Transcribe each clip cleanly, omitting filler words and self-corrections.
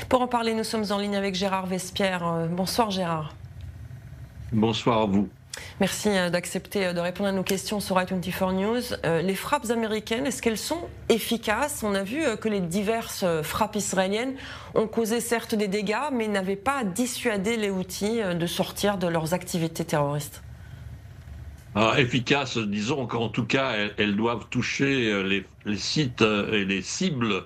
Pour en parler, nous sommes en ligne avec Gérard Vespierre. Bonsoir Gérard. Bonsoir à vous. Merci d'accepter de répondre à nos questions sur i24 News. Les frappes américaines, est-ce qu'elles sont efficaces? On a vu que les diverses frappes israéliennes ont causé certes des dégâts, mais n'avaient pas dissuadé les Houthis de sortir de leurs activités terroristes. Efficaces, disons qu'en tout cas, elles doivent toucher les sites et les cibles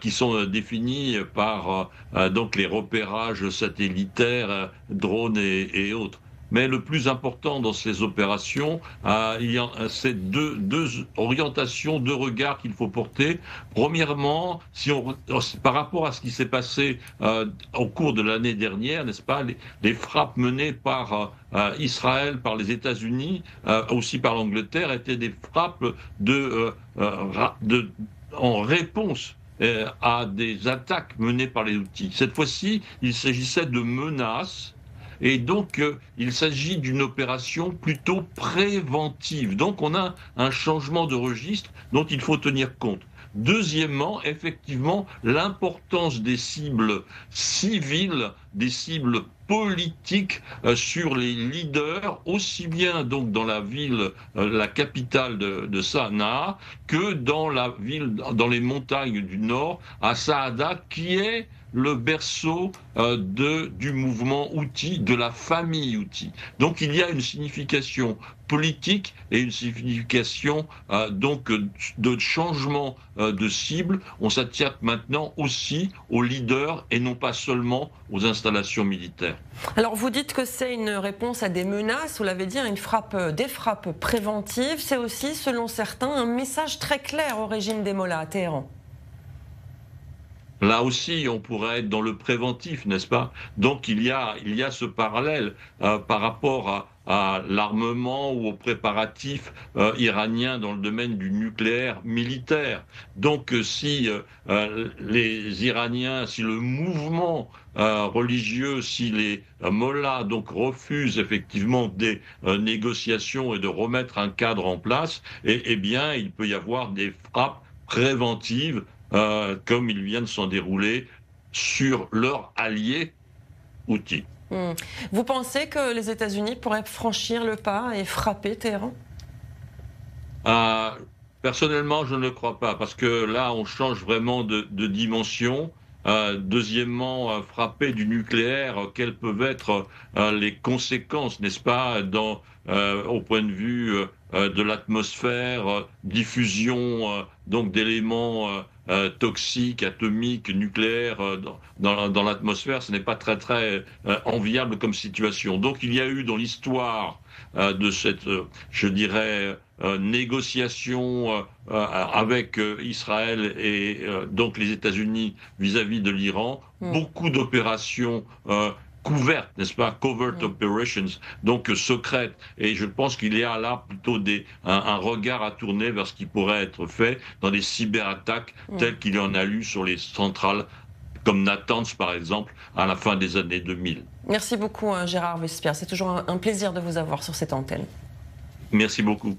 qui sont définis par donc les repérages satellitaires, drones et autres. Mais le plus important dans ces opérations, c'est deux orientations, deux regards qu'il faut porter. Premièrement, par rapport à ce qui s'est passé au cours de l'année dernière, n'est-ce pas, les frappes menées par Israël, par les États-Unis, aussi par l'Angleterre, étaient des frappes en réponse à des attaques menées par les Houthis. Cette fois-ci, il s'agissait de menaces. Et donc, il s'agit d'une opération plutôt préventive. Donc, on a un changement de registre dont il faut tenir compte. Deuxièmement, effectivement, l'importance des cibles civiles, des cibles politiques sur les leaders, aussi bien donc dans la ville, la capitale de Sanaa, que dans la ville, dans les montagnes du nord, à Saada, qui est le berceau du mouvement Houthi, de la famille Houthi. Donc il y a une signification politique et une signification donc de changement de cible. On s'attaque maintenant aussi aux leaders et non pas seulement aux installations militaires. Alors vous dites que c'est une réponse à des menaces, vous l'avez dit, des frappes préventives. C'est aussi, selon certains, un message très clair au régime des Mollahs à Téhéran. Là aussi, on pourrait être dans le préventif, n'est-ce pas? Donc il y a ce parallèle par rapport à l'armement ou aux préparatifs iraniens dans le domaine du nucléaire militaire. Donc si les Iraniens, si le mouvement religieux, si les mollahs donc refusent effectivement des négociations et de remettre un cadre en place, eh bien il peut y avoir des frappes préventives comme il vient de s'en dérouler sur leurs alliés Houthis. Vous pensez que les États-Unis pourraient franchir le pas et frapper Téhéran? Personnellement, je ne le crois pas, parce que là, on change vraiment de dimension. Deuxièmement, frapper du nucléaire, quelles peuvent être les conséquences, n'est-ce pas, au point de vue de l'atmosphère, diffusion donc d'éléments toxiques, atomiques, nucléaires dans l'atmosphère, ce n'est pas très enviable comme situation. Donc il y a eu dans l'histoire de cette, je dirais, négociation avec Israël et donc les États-Unis vis-à-vis de l'Iran, beaucoup d'opérations couvertes, n'est-ce pas, covert operations, donc secrètes. Et je pense qu'il y a là plutôt un regard à tourner vers ce qui pourrait être fait dans des cyberattaques telles qu'il y en a eu sur les centrales comme Natanz, par exemple, à la fin des années 2000. Merci beaucoup Gérard Vespierre, c'est toujours un plaisir de vous avoir sur cette antenne. Merci beaucoup.